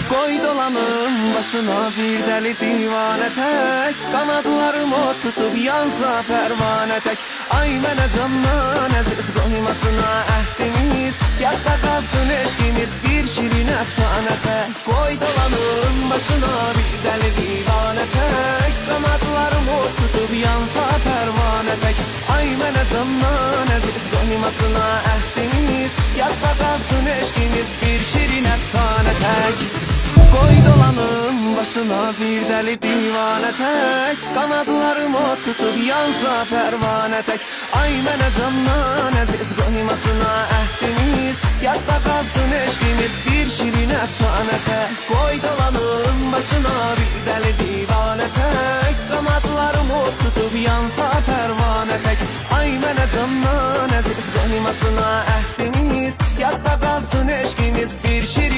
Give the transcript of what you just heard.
Koy dolanım başına bir deli divane tek, kanatlarımı tutup yansa pervane tek. Ay mənə candan əziz qoymasına əhdimiz, yadda qalsın eşkimiz bir şirin əfsanə tek. Koy dolanım başına bir deli divane tek, kanatlarımı tutup yansa pervane tek. Ay mənə candan əziz qoymasına əhdimiz, yadda qalsın eşkimiz bir şirin əfsanə tek. Koy dolanım başına bir deli divane tek, kanatlarımı tutup yansa pervane tek. Ay mənə candan əziz qoymasına əhdimiz, yadda qalsın eşkimiz bir şirin əfsanə tek. Koy dolanım başına bir deli divane tek, kanatlarımı tutup yansa pervane tek. Ay mənə candan əziz qoymasına əhdimiz, yadda qalsın eşkimiz bir şirin